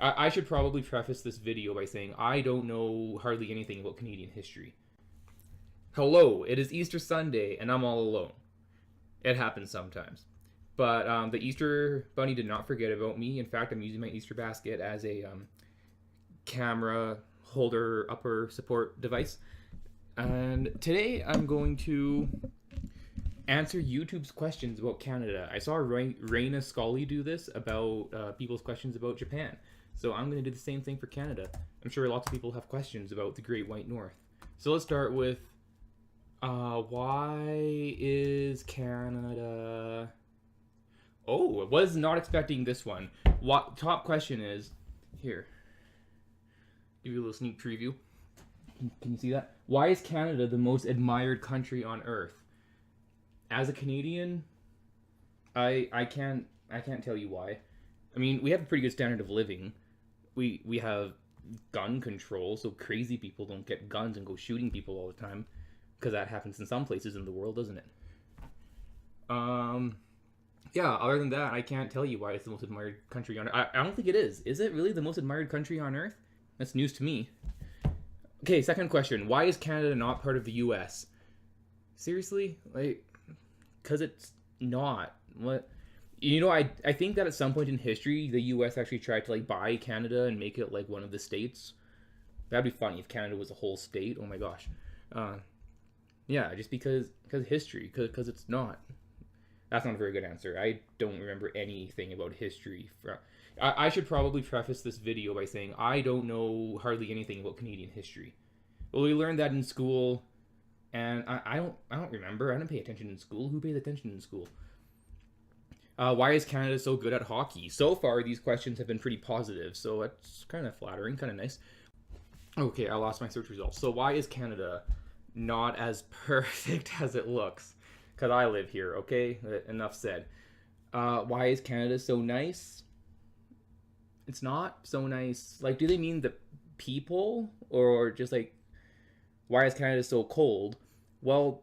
I should probably preface this video by saying I don't know hardly anything about Canadian history. Hello, it is Easter Sunday and I'm all alone. It happens sometimes. But the Easter Bunny did not forget about me. In fact, I'm using my Easter basket as a camera holder upper support device. And today I'm going to answer YouTube's questions about Canada. I saw Raina Scully do this about people's questions about Japan. So I'm going to do the same thing for Canada. I'm sure lots of people have questions about the Great White North. So let's start with why is Canada... Oh, I was not expecting this one. What top question is... Here. Give you a little sneak preview. Can you see that? Why is Canada the most admired country on Earth? As a Canadian, I can't tell you why. I mean, we have a pretty good standard of living. We have gun control, so crazy people don't get guns and go shooting people all the time, because that happens in some places in the world, doesn't it? Yeah, other than that, I can't tell you why it's the most admired country on Earth. I don't think it is. Is it really the most admired country on Earth? That's news to me. Okay, second question. Why is Canada not part of the US? Seriously? Like, because it's not. What? You know, I think that at some point in history, the US actually tried to, like, buy Canada and make it, like, one of the states. That'd be funny if Canada was a whole state. Oh my gosh. Yeah, just because history, because it's not. That's not a very good answer. I don't remember anything about history. I should probably preface this video by saying I don't know hardly anything about Canadian history. Well, we learned that in school, and I don't remember. I didn't pay attention in school. Who pays attention in school? Why is Canada so good at hockey? So far, these questions have been pretty positive, so that's kind of flattering, kind of nice. Okay, I lost my search results. So why is Canada not as perfect as it looks? Because I live here, okay? Enough said. Why is Canada so nice? It's not so nice. Like, do they mean the people? Or just like, why is Canada so cold? Well,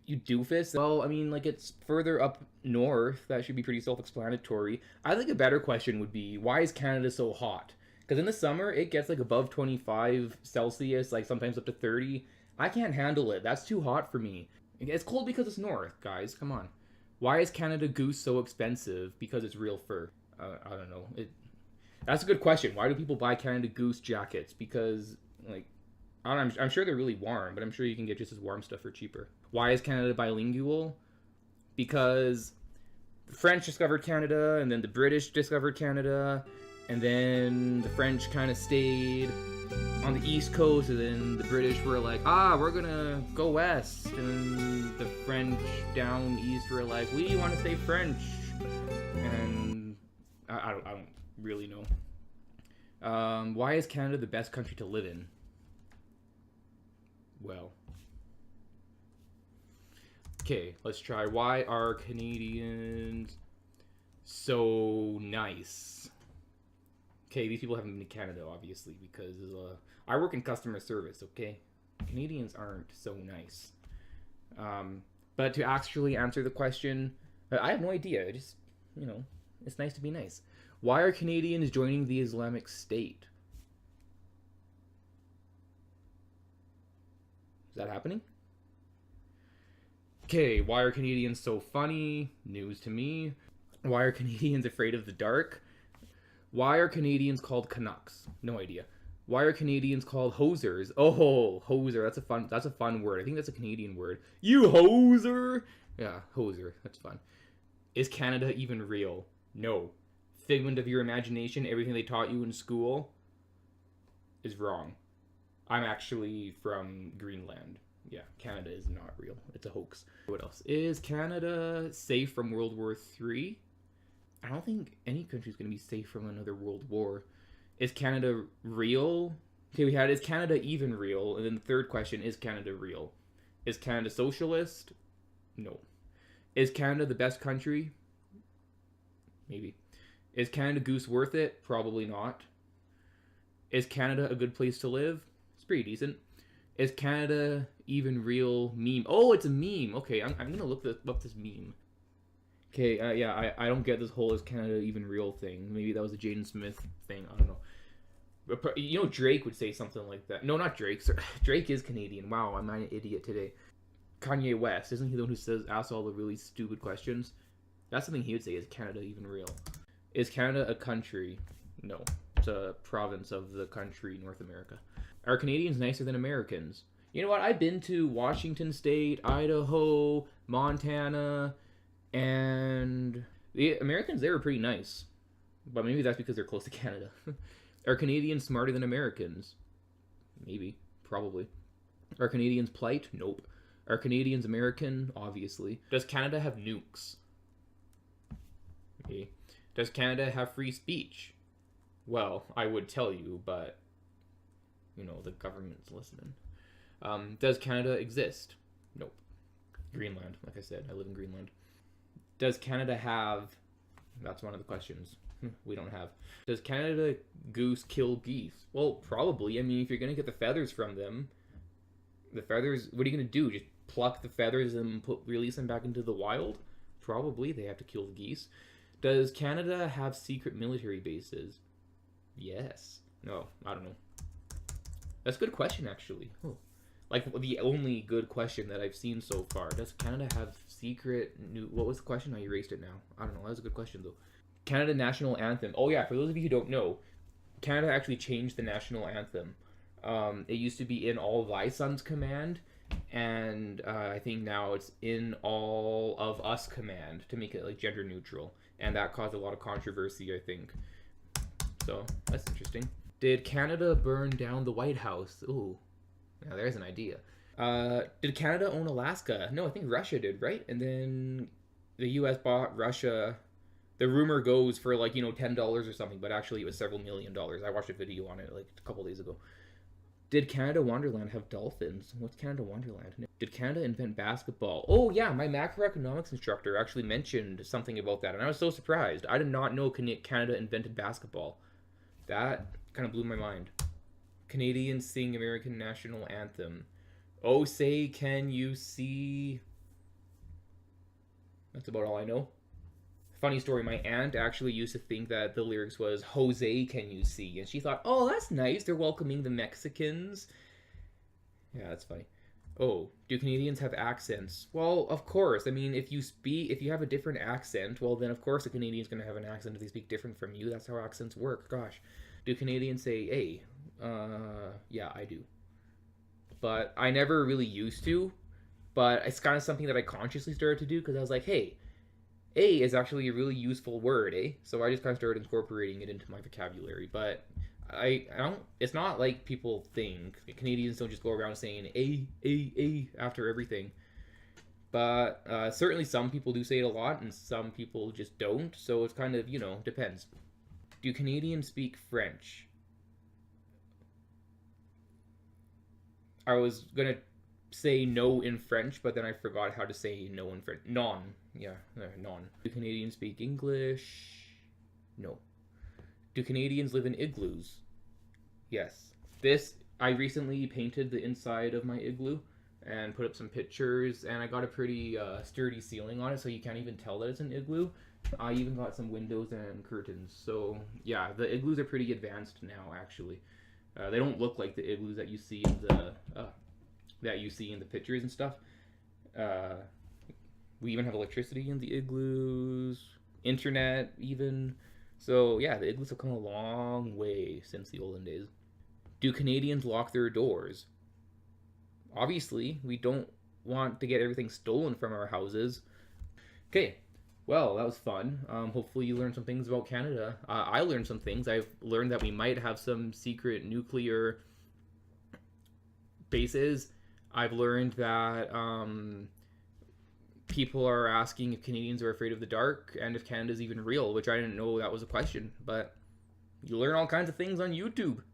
you doofus. Well, I mean, like, it's further up north. That should be pretty self-explanatory. I think a better question would be, why is Canada so hot? Because in the summer, it gets like above 25 Celsius, like sometimes up to 30. I can't handle it. That's too hot for me. It's cold because it's north, guys. Come on. Why is Canada Goose so expensive? Because it's real fur. I don't know. That's a good question. Why do people buy Canada Goose jackets? Because, like, I don't know, I'm sure they're really warm, but I'm sure you can get just as warm stuff for cheaper. Why is Canada bilingual? Because the French discovered Canada, and then the British discovered Canada, and then the French kind of stayed on the East Coast, and then the British were like, we're gonna go west, and the French down east were like, we want to stay French, and I don't really know. Why is Canada the best country to live in? Well, okay, let's try. Why are Canadians so nice? Okay, these people haven't been to Canada, obviously, because I work in customer service, okay? Canadians aren't so nice. But to actually answer the question, I have no idea. Just, you know, it's nice to be nice. Why are Canadians joining the Islamic State? Is that happening? Okay, why are Canadians so funny? News to me. Why are Canadians afraid of the dark? Why are Canadians called Canucks? No idea. Why are Canadians called hosers? Oh, hoser. That's a fun word. I think that's a Canadian word. You hoser! Yeah, hoser. That's fun. Is Canada even real? No. Figment of your imagination. Everything they taught you in school is wrong. I'm actually from Greenland. Yeah, Canada is not real. It's a hoax. What else? Is Canada safe from World War III? I don't think any country's going to be safe from another world war. Is Canada real? Okay, we had, is Canada even real? And then the third question, is Canada real? Is Canada socialist? No. Is Canada the best country? Maybe. Is Canada Goose worth it? Probably not. Is Canada a good place to live? It's pretty decent. Is Canada even real meme? Oh, it's a meme. Okay, I'm going to look up this meme. Okay, yeah, I don't get this whole "is Canada even real" thing. Maybe that was a Jaden Smith thing. I don't know. But, you know, Drake would say something like that. No, not Drake. Sorry. Drake is Canadian. Wow, I'm an idiot today. Kanye West, isn't he the one who says asks all the really stupid questions? That's something he would say. Is Canada even real? Is Canada a country? No, it's a province of the country North America. Are Canadians nicer than Americans? You know what? I've been to Washington State, Idaho, Montana, and the Americans there are pretty nice. But maybe that's because they're close to Canada. Are Canadians smarter than Americans? Maybe. Probably. Are Canadians polite? Nope. Are Canadians American? Obviously. Does Canada have nukes? Okay. Does Canada have free speech? Well, I would tell you, but you know, the government's listening. Does Canada exist? Nope. Greenland, like I said, I live in Greenland. Does Canada have... That's one of the questions we don't have. Does Canada goose kill geese? Well, probably. I mean, if you're going to get the feathers from them, the feathers, what are you going to do? Just pluck the feathers and release them back into the wild? Probably. They have to kill the geese. Does Canada have secret military bases? Yes. No, I don't know. That's a good question, actually. Oh. Like, the only good question that I've seen so far. Does Canada have secret new... What was the question? I erased it now. I don't know. That was a good question, though. Canada National Anthem. Oh, yeah. For those of you who don't know, Canada actually changed the national anthem. It used to be "In All Thy Sons" command, and I think now it's "In All of Us" command to make it like gender neutral, and that caused a lot of controversy, I think. So that's interesting. Did Canada burn down the White House? Ooh, now there's an idea. Did Canada own Alaska? No, I think Russia did, right? And then the U.S. bought Russia. The rumor goes for like, you know, $10 or something, but actually it was several $1 million. I watched a video on it like a couple days ago. Did Canada Wonderland have dolphins? What's Canada Wonderland? Did Canada invent basketball? Oh yeah, my macroeconomics instructor actually mentioned something about that, and I was so surprised. I did not know Canada invented basketball. That kind of blew my mind. Canadians sing American national anthem. Oh, say can you see... That's about all I know. Funny story, my aunt actually used to think that the lyrics was "Jose, can you see?" And she thought, oh, that's nice, they're welcoming the Mexicans. Yeah, that's funny. Oh, do Canadians have accents? Well, of course. I mean, if you have a different accent, well, then of course a Canadian's going to have an accent if they speak different from you. That's how accents work. Gosh. Do Canadians say, hey? Yeah, I do. But I never really used to. But it's kind of something that I consciously started to do because I was like, hey, "A" is actually a really useful word, eh? So I just kind of started incorporating it into my vocabulary. But I don't. It's not like people think. Canadians don't just go around saying A after everything. But certainly some people do say it a lot, and some people just don't. So it's kind of, you know, depends. Do Canadians speak French? I was gonna say no in French, but then I forgot how to say no in French. Non. Yeah, non. Do Canadians speak English? No. Do Canadians live in igloos? Yes. I recently painted the inside of my igloo and put up some pictures, and I got a pretty sturdy ceiling on it, so you can't even tell that it's an igloo. I even got some windows and curtains. So yeah, the igloos are pretty advanced now, actually. They don't look like the igloos that you see in the pictures and stuff. We even have electricity in the igloos, internet even. So yeah, the igloos have come a long way since the olden days. Do Canadians lock their doors? Obviously, we don't want to get everything stolen from our houses. Okay, well, that was fun. Hopefully you learned some things about Canada. I learned some things. I've learned that we might have some secret nuclear bases. I've learned that people are asking if Canadians are afraid of the dark and if Canada's even real, which I didn't know that was a question. But you learn all kinds of things on YouTube.